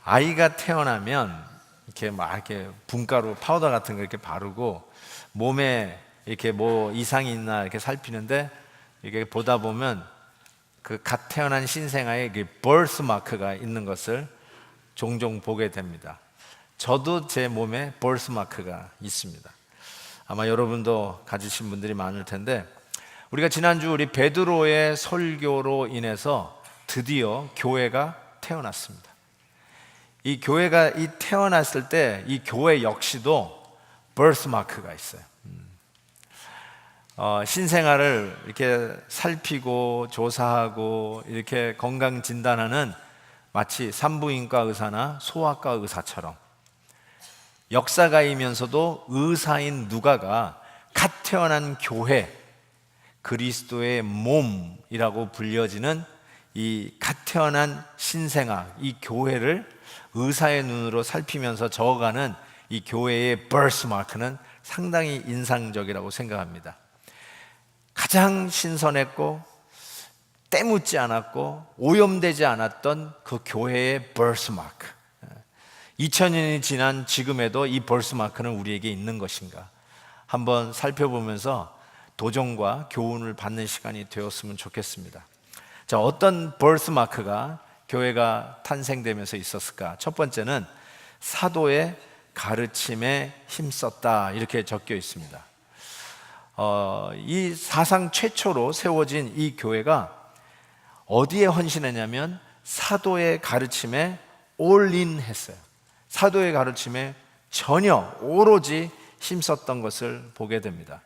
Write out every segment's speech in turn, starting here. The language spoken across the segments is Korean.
아이가 태어나면 이렇게 분가루 파우더 같은 거 이렇게 바르고 몸에 이렇게 뭐 이상이 있나 이렇게 살피는데, 이게 보다 보면 그 갓 태어난 신생아에 birth 마크가 있는 것을 종종 보게 됩니다. 저도 제 몸에 birth 마크가 있습니다. 아마 여러분도 가지신 분들이 많을 텐데, 우리가 지난주 우리 베드로의 설교로 인해서 드디어 교회가 태어났습니다. 이 교회가 태어났을 때 이 교회 역시도 birth 마크가 있어요. 신생아를 이렇게 살피고 조사하고 이렇게 건강 진단하는, 마치 산부인과 의사나 소아과 의사처럼 역사가이면서도 의사인 누가가 갓 태어난 교회, 그리스도의 몸이라고 불려지는 이 갓 태어난 신생아, 이 교회를 의사의 눈으로 살피면서 적어가는 이 교회의 birth 마크는 상당히 인상적이라고 생각합니다. 가장 신선했고 때묻지 않았고 오염되지 않았던 그 교회의 birth 마크, 2000년이 지난 지금에도 이 birth 마크는 우리에게 있는 것인가 한번 살펴보면서 도전과 교훈을 받는 시간이 되었으면 좋겠습니다. 자, 어떤 birth 마크가 교회가 탄생되면서 있었을까? 첫 번째는 사도의 가르침에 힘썼다, 이렇게 적혀 있습니다. 이 사상 최초로 세워진 이 교회가 어디에 헌신했냐면 사도의 가르침에 올인 했어요. 사도의 가르침에 전혀 오로지 힘썼던 것을 보게 됩니다.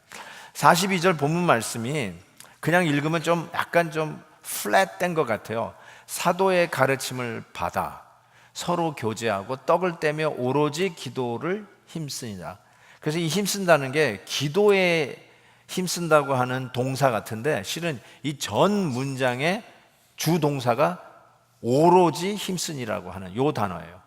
42절 본문 말씀이 그냥 읽으면 좀 약간 좀 플랫된 것 같아요. 사도의 가르침을 받아 서로 교제하고 떡을 떼며 오로지 기도를 힘쓰니라. 그래서 이 힘쓴다는 게 기도에 힘쓴다고 하는 동사 같은데, 실은 이 전 문장의 주 동사가 오로지 힘쓰니라고 하는 요 단어예요.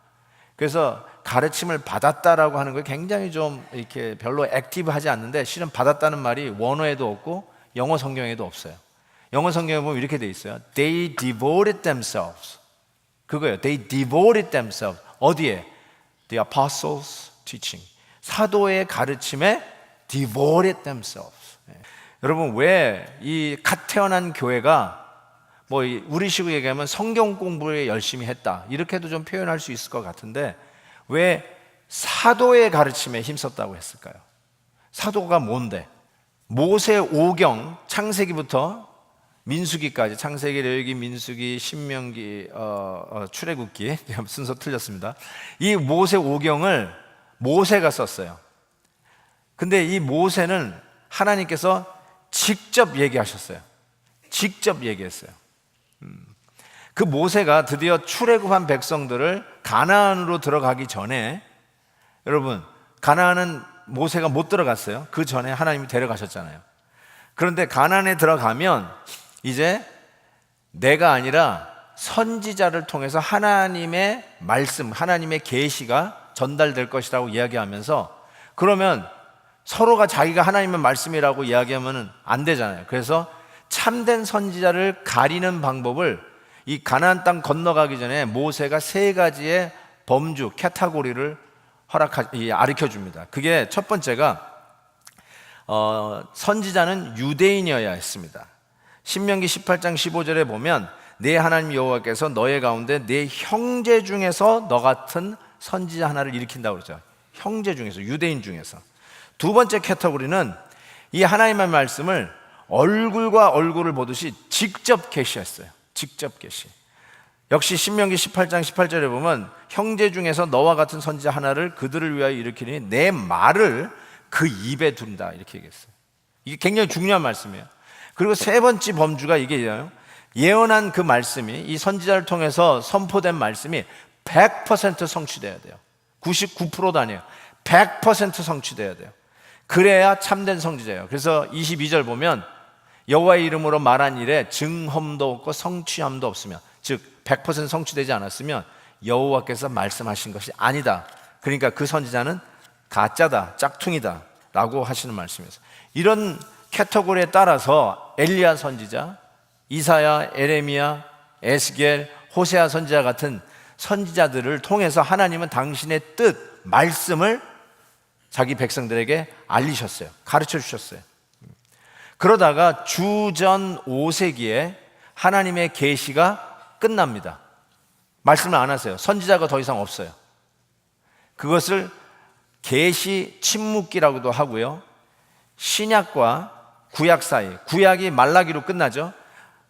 그래서 가르침을 받았다라고 하는 거 굉장히 좀 이렇게 별로 액티브하지 않는데, 실은 받았다는 말이 원어에도 없고 영어 성경에도 없어요. 영어 성경에 보면 이렇게 돼 있어요. They devoted themselves. 그거예요. They devoted themselves. 어디에? The apostles' teaching. 사도의 가르침에 devoted themselves. 여러분, 왜 이 갓 태어난 교회가 뭐 우리식으로 얘기하면 성경 공부에 열심히 했다, 이렇게도 좀 표현할 수 있을 것 같은데, 왜 사도의 가르침에 힘썼다고 했을까요? 사도가 뭔데? 모세 오경, 창세기부터 민수기까지, 창세기, 레위기, 민수기, 신명기, 출애굽기, 순서 틀렸습니다. 이 모세 오경을 모세가 썼어요. 근데 이 모세는 하나님께서 직접 얘기하셨어요. 직접 얘기했어요. 그 모세가 드디어 출애굽한 백성들을 가나안으로 들어가기 전에, 여러분, 가나안은 모세가 못 들어갔어요. 그 전에 하나님이 데려가셨잖아요. 그런데 가나안에 들어가면 이제 내가 아니라 선지자를 통해서 하나님의 말씀, 하나님의 계시가 전달될 것이라고 이야기하면서, 그러면 서로가 자기가 하나님의 말씀이라고 이야기하면 안 되잖아요. 그래서 참된 선지자를 가리는 방법을 이 가나안 땅 건너가기 전에 모세가 3가지의 범주, 카테고리를 가르쳐 줍니다. 그게 첫 번째가 선지자는 유대인이어야 했습니다. 신명기 18장 15절에 보면 내 하나님 여호와께서 너의 가운데 내 형제 중에서 너 같은 선지자 하나를 일으킨다고 그러죠. 형제 중에서, 유대인 중에서. 두 번째 카테고리는 이 하나님의 말씀을 얼굴과 얼굴을 보듯이 직접 계시했어요. 직접 계시. 역시 신명기 18장 18절에 보면 형제 중에서 너와 같은 선지자 하나를 그들을 위하여 일으키니 내 말을 그 입에 둔다, 이렇게 얘기했어요. 이게 굉장히 중요한 말씀이에요. 그리고 세 번째 범주가 이게요, 예언한 그 말씀이, 이 선지자를 통해서 선포된 말씀이 100% 성취돼야 돼요. 99%도 아니에요. 100% 성취돼야 돼요. 그래야 참된 선지자예요. 그래서 22절 보면 여호와의 이름으로 말한 일에 증험도 없고 성취함도 없으면, 즉 100% 성취되지 않았으면 여호와께서 말씀하신 것이 아니다. 그러니까 그 선지자는 가짜다, 짝퉁이다 라고 하시는 말씀이었어요. 이런 캐터고리에 따라서 엘리야 선지자, 이사야, 에레미야, 에스겔, 호세아 선지자 같은 선지자들을 통해서 하나님은 당신의 뜻, 말씀을 자기 백성들에게 알리셨어요. 가르쳐 주셨어요. 그러다가 주전 5세기에 하나님의 계시가 끝납니다. 말씀을 안 하세요. 선지자가 더 이상 없어요. 그것을 계시 침묵기라고도 하고요. 신약과 구약 사이, 구약이 말라기로 끝나죠.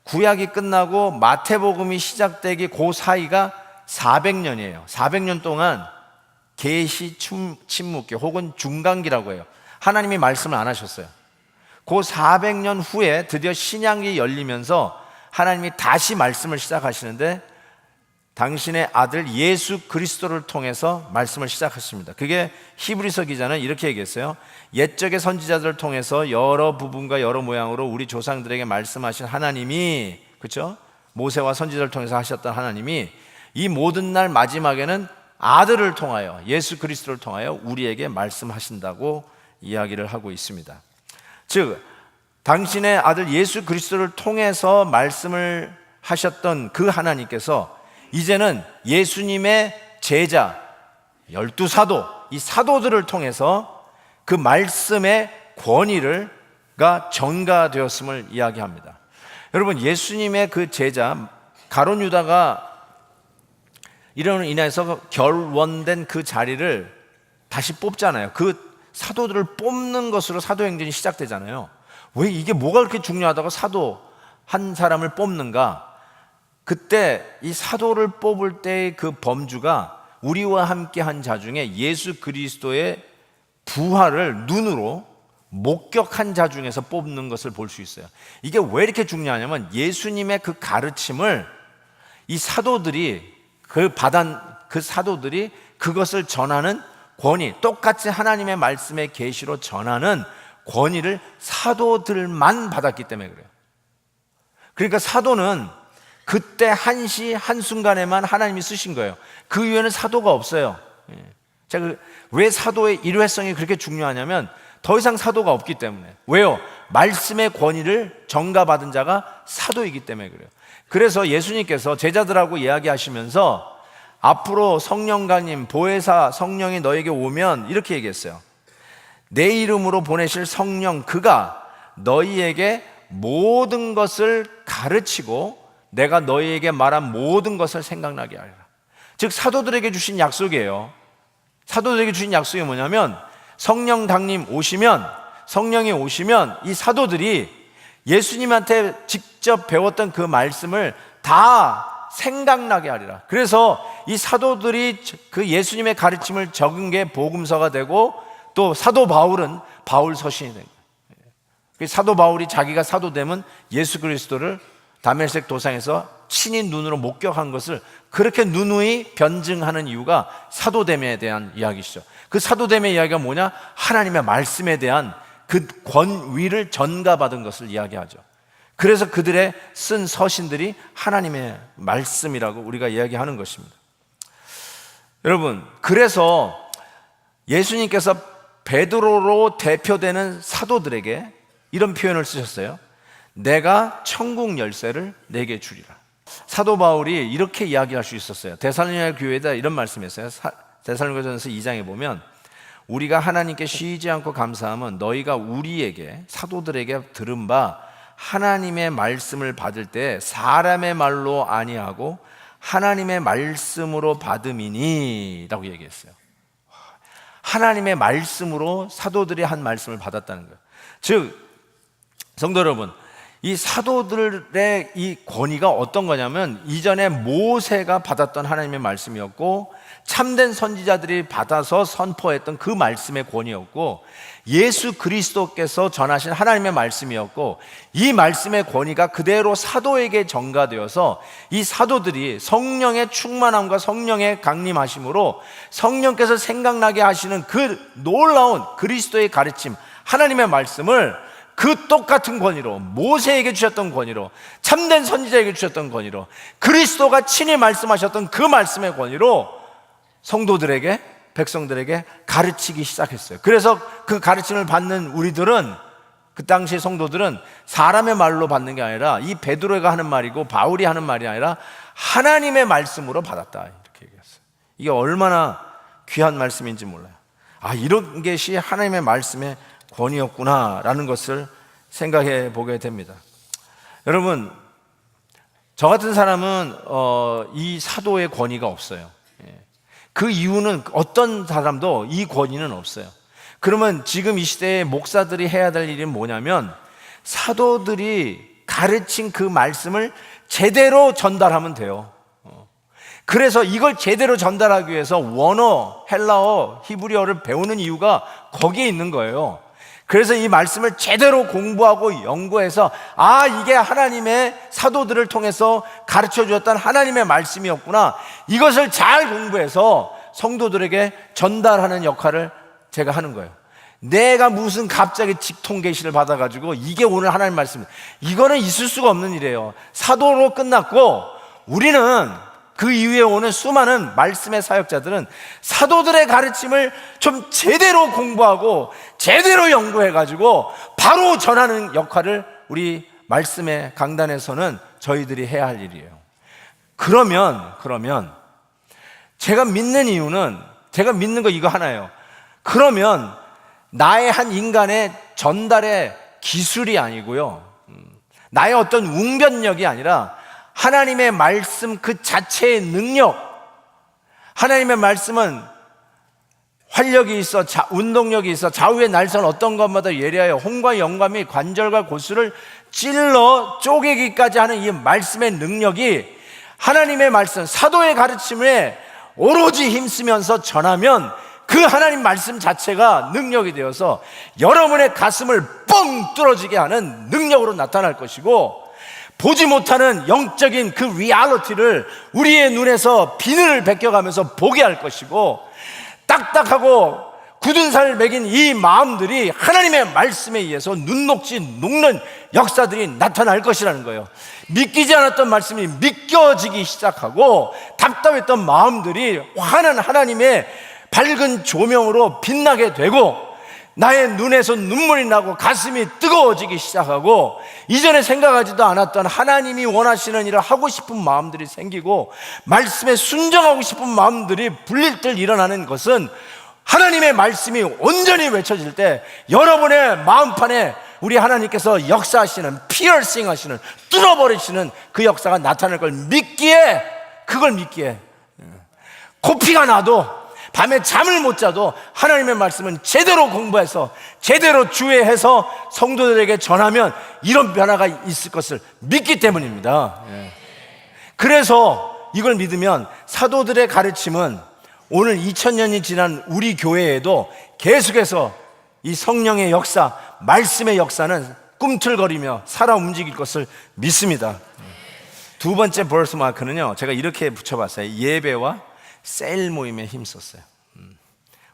구약이 끝나고 마태복음이 시작되기 그 사이가 400년이에요. 400년 동안 계시 침묵기 혹은 중간기라고 해요. 하나님이 말씀을 안 하셨어요. 그 400년 후에 드디어 신약이 열리면서 하나님이 다시 말씀을 시작하시는데 당신의 아들 예수 그리스도를 통해서 말씀을 시작하십니다. 그게 히브리서 기자는 이렇게 얘기했어요. 옛적의 선지자들을 통해서 여러 부분과 여러 모양으로 우리 조상들에게 말씀하신 하나님이, 그렇죠? 모세와 선지자를 통해서 하셨던 하나님이 이 모든 날 마지막에는 아들을 통하여, 예수 그리스도를 통하여 우리에게 말씀하신다고 이야기를 하고 있습니다. 즉 당신의 아들 예수 그리스도를 통해서 말씀을 하셨던 그 하나님께서 이제는 예수님의 제자 12사도, 이 사도들을 통해서 그 말씀의 권위가 전가되었음을 이야기합니다. 여러분, 예수님의 그 제자 가룟 유다가 이로 인해서 결원된 그 자리를 다시 뽑잖아요. 그 사도들을 뽑는 것으로 사도행전이 시작되잖아요. 왜 이게 뭐가 그렇게 중요하다고 사도 한 사람을 뽑는가? 그때 이 사도를 뽑을 때의 그 범주가 우리와 함께 한 자 중에 예수 그리스도의 부활을 눈으로 목격한 자 중에서 뽑는 것을 볼 수 있어요. 이게 왜 이렇게 중요하냐면 예수님의 그 가르침을 이 사도들이 그 사도들이 그것을 전하는 권위, 똑같이 하나님의 말씀의 계시로 전하는 권위를 사도들만 받았기 때문에 그래요. 그러니까 사도는 그때 한시 한순간에만 하나님이 쓰신 거예요. 그 이후에는 사도가 없어요. 제가 왜 사도의 일회성이 그렇게 중요하냐면 더 이상 사도가 없기 때문에. 왜요? 말씀의 권위를 전가받은 자가 사도이기 때문에 그래요. 그래서 예수님께서 제자들하고 이야기하시면서 앞으로 성령가님, 보혜사 성령이 너에게 오면 이렇게 얘기했어요. 내 이름으로 보내실 성령, 그가 너희에게 모든 것을 가르치고 내가 너희에게 말한 모든 것을 생각나게 하리라. 즉 사도들에게 주신 약속이에요. 사도들에게 주신 약속이 뭐냐면 성령이 오시면 이 사도들이 예수님한테 직접 배웠던 그 말씀을 다 생각나게 하리라. 그래서 이 사도들이 그 예수님의 가르침을 적은 게 복음서가 되고 또 사도 바울은 바울 서신이 된 거예요. 사도 바울이 자기가 사도되면 예수 그리스도를 다메섹 도상에서 친히 눈으로 목격한 것을 그렇게 누누이 변증하는 이유가 사도됨에 대한 이야기시죠. 그 사도됨의 이야기가 뭐냐? 하나님의 말씀에 대한 그 권위를 전가받은 것을 이야기하죠. 그래서 그들의 쓴 서신들이 하나님의 말씀이라고 우리가 이야기하는 것입니다. 여러분, 그래서 예수님께서 베드로로 대표되는 사도들에게 이런 표현을 쓰셨어요. 내가 천국 열쇠를 내게 주리라. 사도 바울이 이렇게 이야기할 수 있었어요. 데살로니가 교회에다 이런 말씀했어요. 데살로니가전서 2장에 보면 우리가 하나님께 쉬지 않고 감사함은 너희가 우리에게 사도들에게 들은 바 하나님의 말씀을 받을 때 사람의 말로 아니하고 하나님의 말씀으로 받음이니 라고 얘기했어요. 하나님의 말씀으로 사도들이 한 말씀을 받았다는 거예요. 즉 성도 여러분, 이 사도들의 이 권위가 어떤 거냐면 이전에 모세가 받았던 하나님의 말씀이었고 참된 선지자들이 받아서 선포했던 그 말씀의 권위였고 예수 그리스도께서 전하신 하나님의 말씀이었고 이 말씀의 권위가 그대로 사도에게 전가되어서 이 사도들이 성령의 충만함과 성령의 강림하심으로 성령께서 생각나게 하시는 그 놀라운 그리스도의 가르침, 하나님의 말씀을 그 똑같은 권위로, 모세에게 주셨던 권위로, 참된 선지자에게 주셨던 권위로, 그리스도가 친히 말씀하셨던 그 말씀의 권위로 성도들에게, 백성들에게 가르치기 시작했어요. 그래서 그 가르침을 받는 우리들은 그 당시 성도들은 사람의 말로 받는 게 아니라 이 베드로가 하는 말이고 바울이 하는 말이 아니라 하나님의 말씀으로 받았다, 이렇게 얘기했어요. 이게 얼마나 귀한 말씀인지 몰라요. 아, 이런 것이 하나님의 말씀의 권위였구나라는 것을 생각해 보게 됩니다. 여러분, 저 같은 사람은 이 사도의 권위가 없어요. 그 이유는 어떤 사람도 이 권위는 없어요. 그러면 지금 이 시대에 목사들이 해야 될 일은 뭐냐면 사도들이 가르친 그 말씀을 제대로 전달하면 돼요. 그래서 이걸 제대로 전달하기 위해서 원어, 헬라어, 히브리어를 배우는 이유가 거기에 있는 거예요. 그래서 이 말씀을 제대로 공부하고 연구해서 아, 이게 하나님의 사도들을 통해서 가르쳐 주었던 하나님의 말씀이었구나, 이것을 잘 공부해서 성도들에게 전달하는 역할을 제가 하는 거예요. 내가 무슨 갑자기 직통 계시를 받아가지고 이게 오늘 하나님 말씀, 이거는 있을 수가 없는 일이에요. 사도로 끝났고 우리는 그 이후에 오는 수많은 말씀의 사역자들은 사도들의 가르침을 좀 제대로 공부하고 제대로 연구해가지고 바로 전하는 역할을 우리 말씀의 강단에서는 저희들이 해야 할 일이에요. 그러면 제가 믿는 이유는, 제가 믿는 거 이거 하나예요. 그러면 나의 한 인간의 전달의 기술이 아니고요, 나의 어떤 웅변력이 아니라 하나님의 말씀 그 자체의 능력, 하나님의 말씀은 활력이 있어, 운동력이 있어, 좌우의 날선 어떤 것마다 예리하여 홍과 영감이 관절과 고수를 찔러 쪼개기까지 하는 이 말씀의 능력이 하나님의 말씀, 사도의 가르침에 오로지 힘쓰면서 전하면 그 하나님 말씀 자체가 능력이 되어서 여러분의 가슴을 뻥 뚫어지게 하는 능력으로 나타날 것이고, 보지 못하는 영적인 그 리얼리티를 우리의 눈에서 비늘을 벗겨가면서 보게 할 것이고, 딱딱하고 굳은 살 먹인 이 마음들이 하나님의 말씀에 의해서 눈녹지 녹는 역사들이 나타날 것이라는 거예요. 믿기지 않았던 말씀이 믿겨지기 시작하고, 답답했던 마음들이 환한 하나님의 밝은 조명으로 빛나게 되고, 나의 눈에서 눈물이 나고 가슴이 뜨거워지기 시작하고, 이전에 생각하지도 않았던 하나님이 원하시는 일을 하고 싶은 마음들이 생기고, 말씀에 순종하고 싶은 마음들이 불릴듯 일어나는 것은 하나님의 말씀이 온전히 외쳐질 때 여러분의 마음판에 우리 하나님께서 역사하시는, 피어싱 하시는, 뚫어버리시는 그 역사가 나타날 걸 믿기에, 그걸 믿기에 코피가 나도 밤에 잠을 못 자도 하나님의 말씀은 제대로 공부해서 제대로 주의해서 성도들에게 전하면 이런 변화가 있을 것을 믿기 때문입니다. 그래서 이걸 믿으면 사도들의 가르침은 오늘 2000년이 지난 우리 교회에도 계속해서 이 성령의 역사, 말씀의 역사는 꿈틀거리며 살아 움직일 것을 믿습니다. 두 번째 버스 마크는요, 제가 이렇게 붙여봤어요. 예배와 셀 모임에 힘썼어요.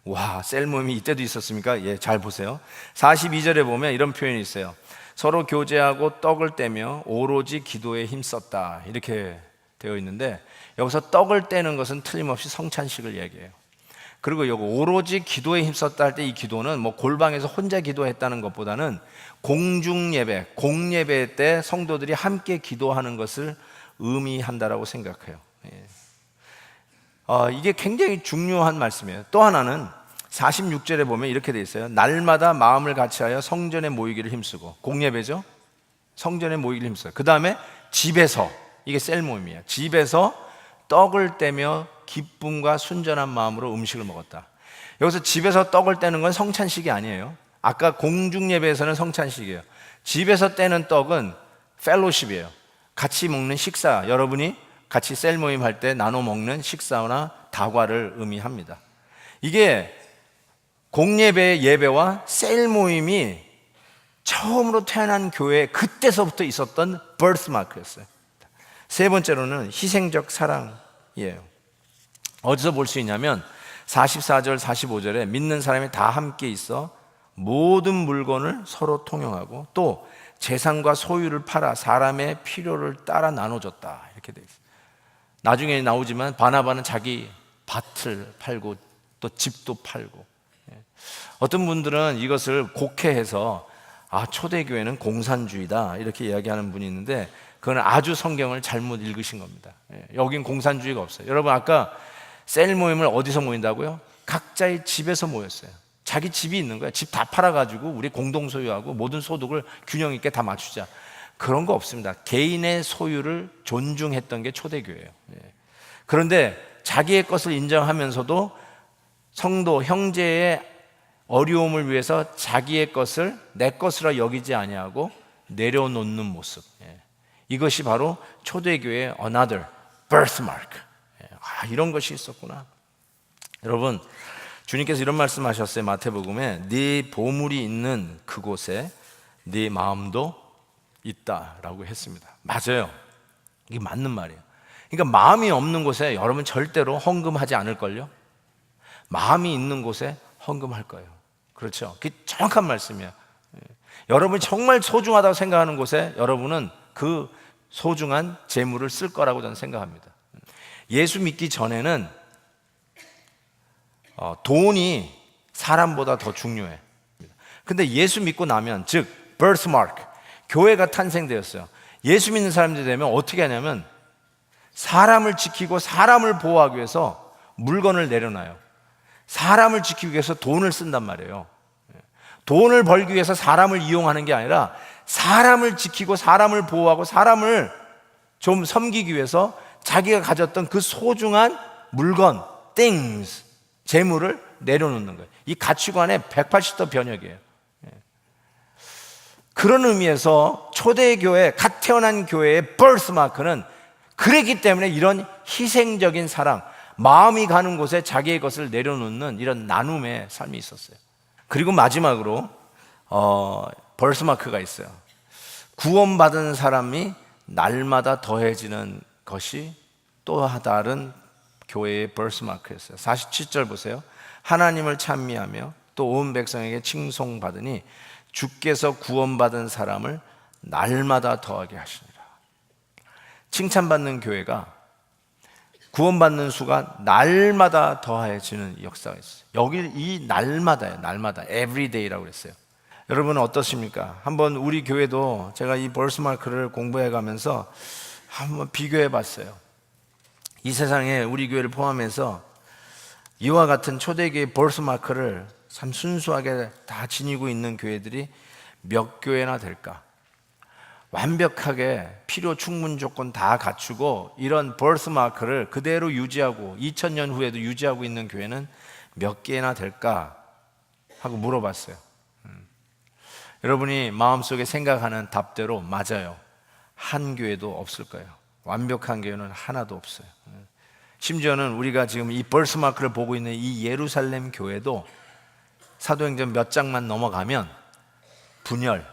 와, 셀 모임이 이때도 있었습니까? 예, 잘 보세요. 42절에 보면 이런 표현이 있어요. 서로 교제하고 떡을 떼며 오로지 기도에 힘썼다, 이렇게 되어 있는데, 여기서 떡을 떼는 것은 틀림없이 성찬식을 얘기해요. 그리고 이거 오로지 기도에 힘썼다 할 때 이 기도는 뭐 골방에서 혼자 기도했다는 것보다는 공중 예배, 공예배 때 성도들이 함께 기도하는 것을 의미한다라고 생각해요. 이게 굉장히 중요한 말씀이에요. 또 하나는 46절에 보면 이렇게 돼 있어요. 날마다 마음을 같이하여 성전에 모이기를 힘쓰고, 공예배죠. 성전에 모이기를 힘써요. 그 다음에 집에서, 이게 셀 모임이에요. 집에서 떡을 떼며 기쁨과 순전한 마음으로 음식을 먹었다. 여기서 집에서 떡을 떼는 건 성찬식이 아니에요. 아까 공중 예배에서는 성찬식이에요. 집에서 떼는 떡은 펠로십이에요. 같이 먹는 식사, 여러분이 같이 셀 모임 할 때 나눠 먹는 식사나 다과를 의미합니다. 이게 공예배의 예배와 셀 모임이 처음으로 태어난 교회 그때서부터 있었던 버스마크였어요. 세 번째로는 희생적 사랑이에요. 어디서 볼 수 있냐면 44절 45절에 믿는 사람이 다 함께 있어 모든 물건을 서로 통용하고 또 재산과 소유를 팔아 사람의 필요를 따라 나눠줬다, 이렇게 돼 있어요. 나중에 나오지만 바나바는 자기 밭을 팔고 또 집도 팔고, 어떤 분들은 이것을 곡해해서 초대교회는 공산주의다 이렇게 이야기하는 분이 있는데 그건 아주 성경을 잘못 읽으신 겁니다. 여긴 공산주의가 없어요. 여러분 아까 셀 모임을 어디서 모인다고요? 각자의 집에서 모였어요. 자기 집이 있는 거야. 집 다 팔아가지고 우리 공동 소유하고 모든 소득을 균형 있게 다 맞추자. 그런 거 없습니다. 개인의 소유를 존중했던 게 초대교회예요. 그런데 자기의 것을 인정하면서도 성도, 형제의 어려움을 위해서 자기의 것을 내 것으로 여기지 아니하고 내려놓는 모습. 이것이 바로 초대교회의 another birthmark. 이런 것이 있었구나. 여러분, 주님께서 이런 말씀하셨어요. 마태복음에 네 보물이 있는 그곳에 네 마음도 있다라고 했습니다. 맞아요. 이게 맞는 말이에요. 그러니까 마음이 없는 곳에 여러분 절대로 헌금하지 않을걸요. 마음이 있는 곳에 헌금할 거예요. 그렇죠. 그게 정확한 말씀이에요. 여러분이 정말 소중하다고 생각하는 곳에 여러분은 그 소중한 재물을 쓸 거라고 저는 생각합니다. 예수 믿기 전에는 돈이 사람보다 더 중요해. 근데 예수 믿고 나면, 즉 birthmark, 교회가 탄생되었어요. 예수 믿는 사람들이 되면 어떻게 하냐면 사람을 지키고 사람을 보호하기 위해서 물건을 내려놔요. 사람을 지키기 위해서 돈을 쓴단 말이에요. 돈을 벌기 위해서 사람을 이용하는 게 아니라 사람을 지키고 사람을 보호하고 사람을 좀 섬기기 위해서 자기가 가졌던 그 소중한 물건, things, 재물을 내려놓는 거예요. 이 가치관의 180도 변혁이에요. 그런 의미에서 초대교회, 갓 태어난 교회의 birthmark는 그랬기 때문에 이런 희생적인 사랑, 마음이 가는 곳에 자기의 것을 내려놓는 이런 나눔의 삶이 있었어요. 그리고 마지막으로 birthmark가 있어요. 구원받은 사람이 날마다 더해지는 것이 또 다른 교회의 birthmark였어요. 47절 보세요. 하나님을 찬미하며 또 온 백성에게 칭송받으니 주께서 구원받은 사람을 날마다 더하게 하시니라. 칭찬받는 교회가 구원받는 수가 날마다 더해지는 역사가 있어요. 여기 이 날마다예요. 날마다 everyday라고 그랬어요. 여러분은 어떻습니까? 한번 우리 교회도 제가 이 birthmark를 공부해 가면서 한번 비교해 봤어요. 이 세상에 우리 교회를 포함해서 이와 같은 초대교회 birthmark를 참 순수하게 다 지니고 있는 교회들이 몇 교회나 될까? 완벽하게 필요 충분 조건 다 갖추고 이런 birthmark를 그대로 유지하고 2000년 후에도 유지하고 있는 교회는 몇 개나 될까 하고 물어봤어요. 여러분이 마음속에 생각하는 답대로 맞아요. 한 교회도 없을 거예요. 완벽한 교회는 하나도 없어요. 심지어는 우리가 지금 이 birthmark를 보고 있는 이 예루살렘 교회도 사도행전 몇 장만 넘어가면 분열,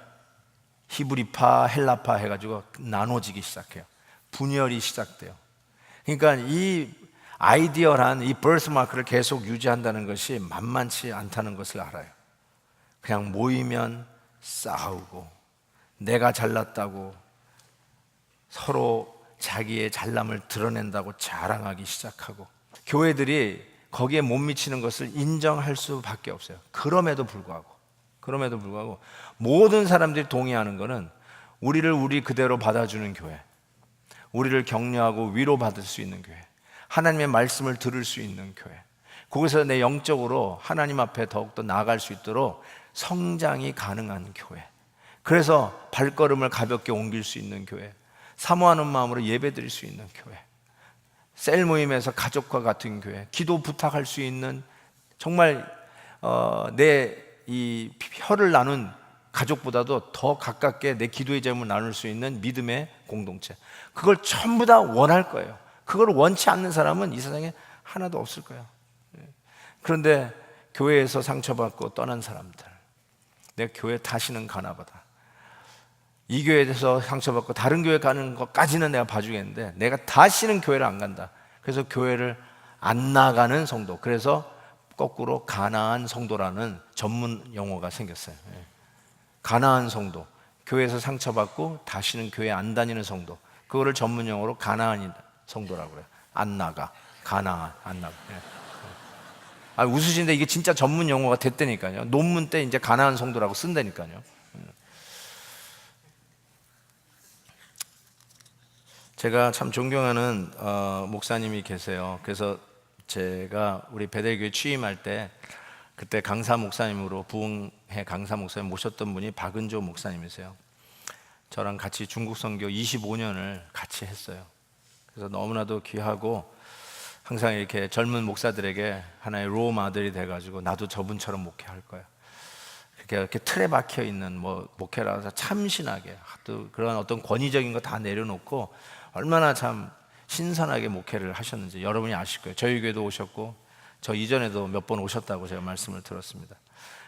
히브리파, 헬라파 해가지고 나눠지기 시작해요. 분열이 시작돼요. 그러니까 이 아이디어란 이 birthmark를 계속 유지한다는 것이 만만치 않다는 것을 알아요. 그냥 모이면 싸우고 내가 잘났다고 서로 자기의 잘남을 드러낸다고 자랑하기 시작하고 교회들이 거기에 못 미치는 것을 인정할 수밖에 없어요. 그럼에도 불구하고 모든 사람들이 동의하는 것은 우리를 우리 그대로 받아주는 교회, 우리를 격려하고 위로받을 수 있는 교회, 하나님의 말씀을 들을 수 있는 교회, 거기서 내 영적으로 하나님 앞에 더욱더 나아갈 수 있도록 성장이 가능한 교회, 그래서 발걸음을 가볍게 옮길 수 있는 교회, 사모하는 마음으로 예배드릴 수 있는 교회, 셀 모임에서 가족과 같은 교회, 기도 부탁할 수 있는 정말 내 이 혀를 나눈 가족보다도 더 가깝게 내 기도의 제목을 나눌 수 있는 믿음의 공동체, 그걸 전부 다 원할 거예요. 그걸 원치 않는 사람은 이 세상에 하나도 없을 거예요. 그런데 교회에서 상처받고 떠난 사람들, 내가 교회 다시는 가나 보다, 이 교회에서 상처받고 다른 교회 가는 것까지는 내가 봐주겠는데 내가 다시는 교회를 안 간다. 그래서 교회를 안 나가는 성도, 그래서 거꾸로 가나안 성도라는 전문 용어가 생겼어요. 가나안 성도, 교회에서 상처받고 다시는 교회 안 다니는 성도, 그거를 전문 용어로 가나안 성도라고 그래요. 안 나가, 가나안, 안 나가. 웃으시는데 이게 진짜 전문 용어가 됐다니까요. 논문 때 이제 가나안 성도라고 쓴다니까요. 제가 참 존경하는 목사님이 계세요. 그래서 제가 우리 베델교회 취임할 때 그때 강사 목사님으로 부흥회 강사 목사님 모셨던 분이 박은조 목사님이세요. 저랑 같이 중국 선교 25년을 같이 했어요. 그래서 너무나도 귀하고 항상 이렇게 젊은 목사들에게 하나의 롤모델이 돼가지고 나도 저분처럼 목회할 거야. 이렇게 틀에 박혀 있는 목회라서 참신하게 또 그런 어떤 권위적인 거 다 내려놓고 얼마나 참 신선하게 목회를 하셨는지 여러분이 아실 거예요. 저희 교회도 오셨고 저 이전에도 몇 번 오셨다고 제가 말씀을 들었습니다.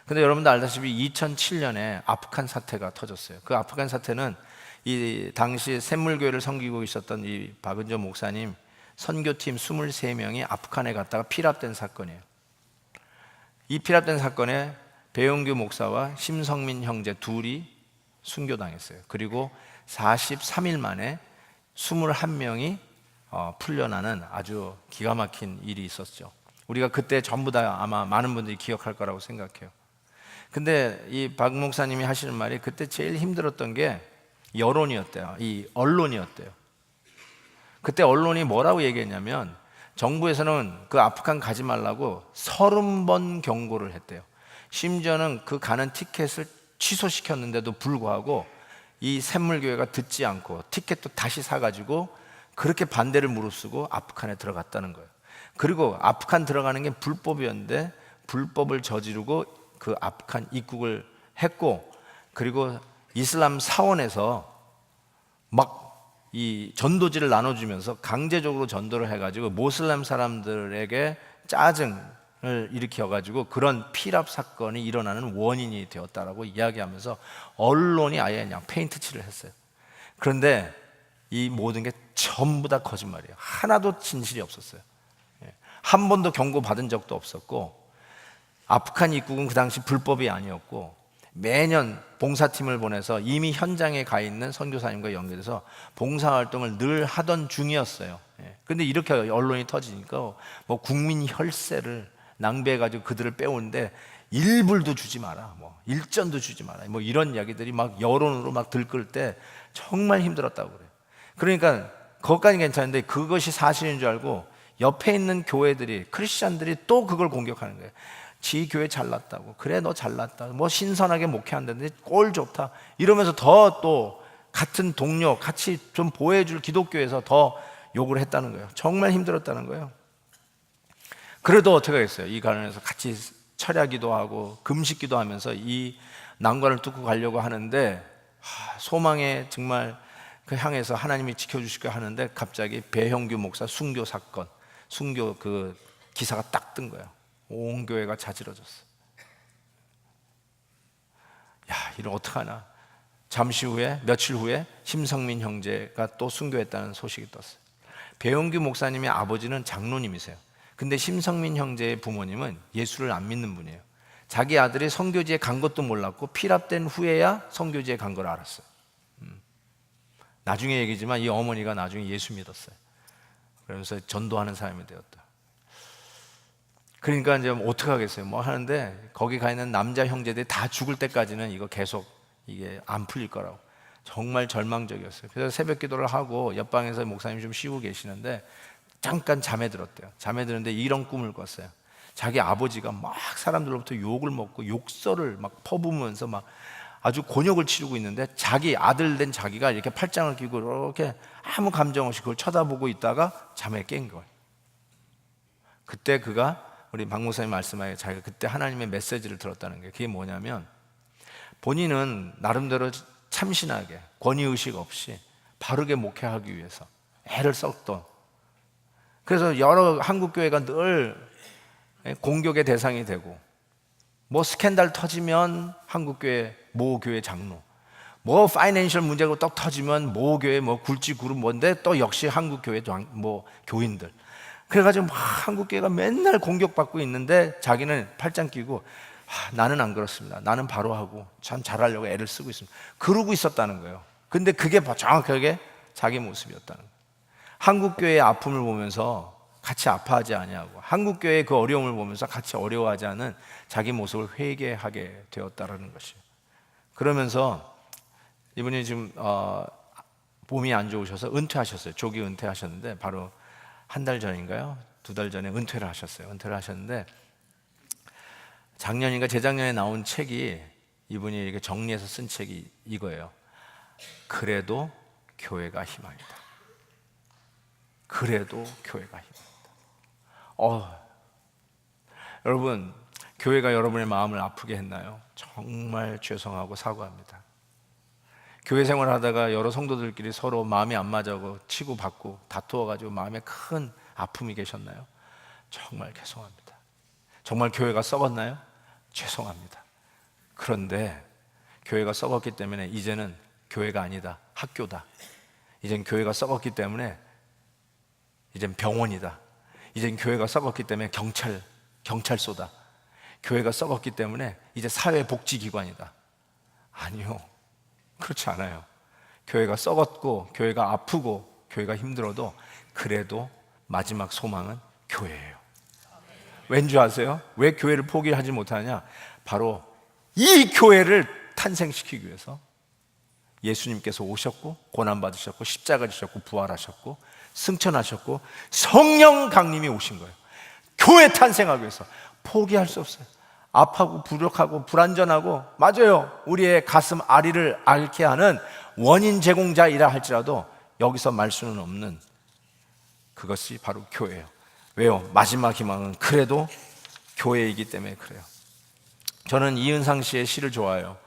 근데 여러분도 알다시피 2007년에 아프간 사태가 터졌어요. 그 아프간 사태는 이 당시 샘물교회를 섬기고 있었던 이 박은조 목사님 선교팀 23명이 아프간에 갔다가 피랍된 사건이에요. 이 피랍된 사건에 배용규 목사와 심성민 형제 둘이 순교당했어요. 그리고 43일 만에 21명이 풀려나는 아주 기가 막힌 일이 있었죠. 우리가 그때 전부 다 아마 많은 분들이 기억할 거라고 생각해요. 근데 이 박 목사님이 하시는 말이 그때 제일 힘들었던 게 여론이었대요. 이 언론이었대요. 그때 언론이 뭐라고 얘기했냐면 정부에서는 그 아프간 가지 말라고 30번 경고를 했대요. 심지어는 그 가는 티켓을 취소시켰는데도 불구하고 이 샘물교회가 듣지 않고 티켓도 다시 사가지고 그렇게 반대를 무릅쓰고 아프간에 들어갔다는 거예요. 그리고 아프간 들어가는 게 불법이었는데 불법을 저지르고 그 아프간 입국을 했고, 그리고 이슬람 사원에서 막 이 전도지를 나눠주면서 강제적으로 전도를 해가지고 모슬람 사람들에게 짜증을 일으켜가지고 그런 피랍 사건이 일어나는 원인이 되었다라고 이야기하면서 언론이 아예 그냥 페인트 칠을 했어요. 그런데 이 모든 게 전부 다 거짓말이에요. 하나도 진실이 없었어요. 한 번도 경고 받은 적도 없었고, 아프간 입국은 그 당시 불법이 아니었고, 매년 봉사팀을 보내서 이미 현장에 가 있는 선교사님과 연결해서 봉사활동을 늘 하던 중이었어요. 근데 이렇게 언론이 터지니까 뭐 국민 혈세를 낭비해가지고 그들을 빼오는데 일불도 주지 마라, 일전도 주지 마라, 이런 이야기들이 막 여론으로 막 들끓을 때 정말 힘들었다고 그래요. 그러니까 그것까지 괜찮은데 그것이 사실인 줄 알고 옆에 있는 교회들이, 크리스찬들이 또 그걸 공격하는 거예요. 지 교회 잘났다고, 그래 너 잘났다, 신선하게 목회한다는데 꼴 좋다 이러면서 더 또 같은 동료 같이 좀 보호해줄 기독교에서 더 욕을 했다는 거예요. 정말 힘들었다는 거예요. 그래도 어떻게 하겠어요. 이 관련해서 같이 철야기도 하고 금식기도 하면서 이 난관을 뚫고 가려고 하는데 소망에 정말 그 향해서 하나님이 지켜주실까 하는데 갑자기 배형규 목사 순교 사건, 순교 그 기사가 딱 뜬 거예요. 온 교회가 자지러졌어. 야, 이거 어떡하나. 잠시 후에, 며칠 후에 심성민 형제가 또 순교했다는 소식이 떴어요. 배용규 목사님의 아버지는 장로님이세요. 근데 심성민 형제의 부모님은 예수를 안 믿는 분이에요. 자기 아들이 선교지에 간 것도 몰랐고 피랍된 후에야 선교지에 간 걸 알았어요. 나중에 얘기지만 이 어머니가 나중에 예수 믿었어요. 그러면서 전도하는 사람이 되었다. 그러니까 이제 어떻게 하겠어요? 하는데 거기 가 있는 남자 형제들이 다 죽을 때까지는 이거 계속 이게 안 풀릴 거라고. 정말 절망적이었어요. 그래서 새벽 기도를 하고 옆방에서 목사님이 좀 쉬고 계시는데 잠깐 잠에 들었대요. 잠에 드는데 이런 꿈을 꿨어요. 자기 아버지가 막 사람들로부터 욕을 먹고 욕설을 막 퍼부으면서 막 아주 곤욕을 치르고 있는데 자기 아들 된 자기가 이렇게 팔짱을 끼고 이렇게 아무 감정 없이 그걸 쳐다보고 있다가 잠에 깬 거예요. 그때 그가 우리 박 목사님 말씀하기에 자기가 그때 하나님의 메시지를 들었다는 게, 그게 뭐냐면 본인은 나름대로 참신하게 권위의식 없이 바르게 목회하기 위해서 애를 썼던, 그래서 여러 한국교회가 늘 공격의 대상이 되고 스캔들 터지면 한국교회 모 교회 장로, 파이낸셜 문제가 떡 터지면 모 교회 굴지 그룹 뭔데 또 역시 한국교회 교인들. 그래가지고 막 한국교회가 맨날 공격받고 있는데 자기는 팔짱 끼고 나는 안 그렇습니다. 나는 바로 하고 참 잘하려고 애를 쓰고 있습니다. 그러고 있었다는 거예요. 근데 그게 정확하게 자기 모습이었다는 거예요. 한국교회의 아픔을 보면서 같이 아파하지 아니하고 한국교회의 그 어려움을 보면서 같이 어려워하지 않은 자기 모습을 회개하게 되었다는 것이에요. 그러면서 이분이 지금 몸이 안 좋으셔서 은퇴하셨어요. 조기 은퇴하셨는데 바로 한 달 전인가요? 2달 전에 은퇴를 하셨어요. 은퇴를 하셨는데 작년인가 재작년에 나온 책이, 이분이 이렇게 정리해서 쓴 책이 이거예요. 그래도 교회가 희망이다. 그래도 교회가 희망이다. 여러분, 교회가 여러분의 마음을 아프게 했나요? 정말 죄송하고 사과합니다. 교회 생활하다가 여러 성도들끼리 서로 마음이 안 맞아고 치고받고 다투어가지고 마음에 큰 아픔이 계셨나요? 정말 죄송합니다. 정말 교회가 썩었나요? 죄송합니다. 그런데 교회가 썩었기 때문에 이제는 교회가 아니다, 학교다. 이젠 교회가 썩었기 때문에 이젠 병원이다. 이젠 교회가 썩었기 때문에 경찰서다. 교회가 썩었기 때문에 이제 사회복지기관이다. 아니요, 그렇지 않아요. 교회가 썩었고 교회가 아프고 교회가 힘들어도 그래도 마지막 소망은 교회예요. 왠지 아세요? 왜 교회를 포기하지 못하냐? 바로 이 교회를 탄생시키기 위해서 예수님께서 오셨고 고난받으셨고 십자가 지셨고 부활하셨고 승천하셨고 성령 강림이 오신 거예요. 교회 탄생하기 위해서. 포기할 수 없어요. 아파하고 부족하고 불완전하고, 맞아요, 우리의 가슴 아리를 앓게 하는 원인 제공자이라 할지라도 여기서 말 수는 없는 그것이 바로 교회예요. 왜요? 마지막 희망은 그래도 교회이기 때문에 그래요. 저는 이은상 씨의 시를 좋아해요.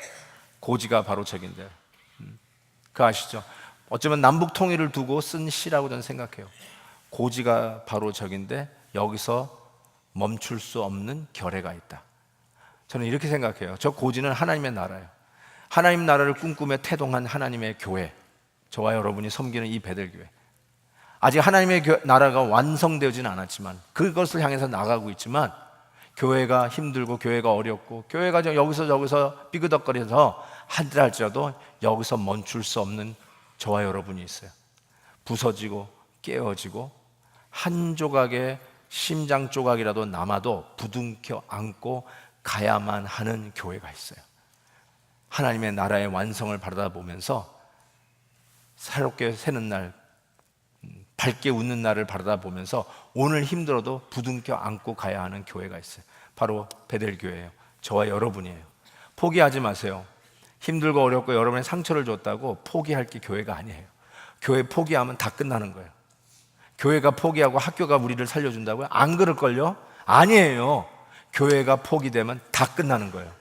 고지가 바로 저긴데요. 그거 아시죠? 어쩌면 남북 통일을 두고 쓴 시라고 저는 생각해요. 고지가 바로 저긴데 여기서 멈출 수 없는 결례가 있다. 저는 이렇게 생각해요. 저 고지는 하나님의 나라예요. 하나님 나라를 꿈꾸며 태동한 하나님의 교회, 저와 여러분이 섬기는 이 베델교회, 아직 하나님의 나라가 완성되지는 않았지만 그것을 향해서 나가고 있지만, 교회가 힘들고 교회가 어렵고 교회가 여기서 저기서 삐그덕거려서 한들 할지라도 여기서 멈출 수 없는 저와 여러분이 있어요. 부서지고 깨어지고 한 조각의 심장 조각이라도 남아도 부둥켜 안고 가야만 하는 교회가 있어요. 하나님의 나라의 완성을 바라보면서 새롭게 새는 날, 밝게 웃는 날을 바라보면서 오늘 힘들어도 부둥켜 안고 가야 하는 교회가 있어요. 바로 베델교회예요. 저와 여러분이에요. 포기하지 마세요. 힘들고 어렵고 여러분의 상처를 줬다고 포기할 게 교회가 아니에요. 교회 포기하면 다 끝나는 거예요. 교회가 포기하고 학교가 우리를 살려준다고요? 안 그럴걸요? 아니에요. 교회가 포기되면 다 끝나는 거예요.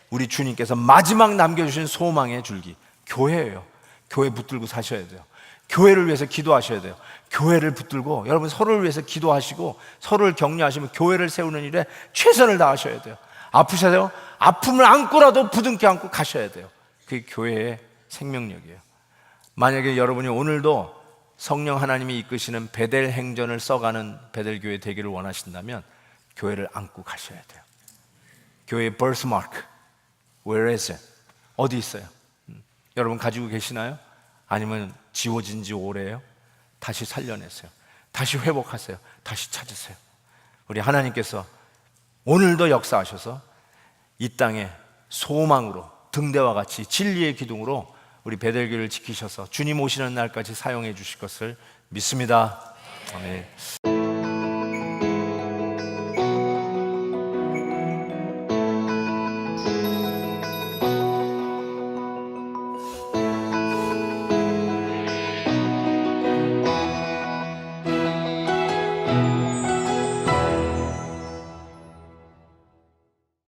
우리 주님께서 마지막 남겨주신 소망의 줄기, 교회예요. 교회 붙들고 사셔야 돼요. 교회를 위해서 기도하셔야 돼요. 교회를 붙들고 여러분 서로를 위해서 기도하시고 서로를 격려하시면 교회를 세우는 일에 최선을 다하셔야 돼요. 아프셔요? 아픔을 안고라도 부둥켜 안고 가셔야 돼요. 그게 교회의 생명력이에요. 만약에 여러분이 오늘도 성령 하나님이 이끄시는 베델 행전을 써가는 베델교회 되기를 원하신다면 교회를 안고 가셔야 돼요. 교회의 birthmark, where is it? 어디 있어요? 여러분 가지고 계시나요? 아니면 지워진 지 오래예요? 다시 살려내세요. 다시 회복하세요. 다시 찾으세요. 우리 하나님께서 오늘도 역사하셔서 이 땅에 소망으로 등대와 같이 진리의 기둥으로 우리 베델교회를 지키셔서 주님 오시는 날까지 사용해 주실 것을 믿습니다. 아멘.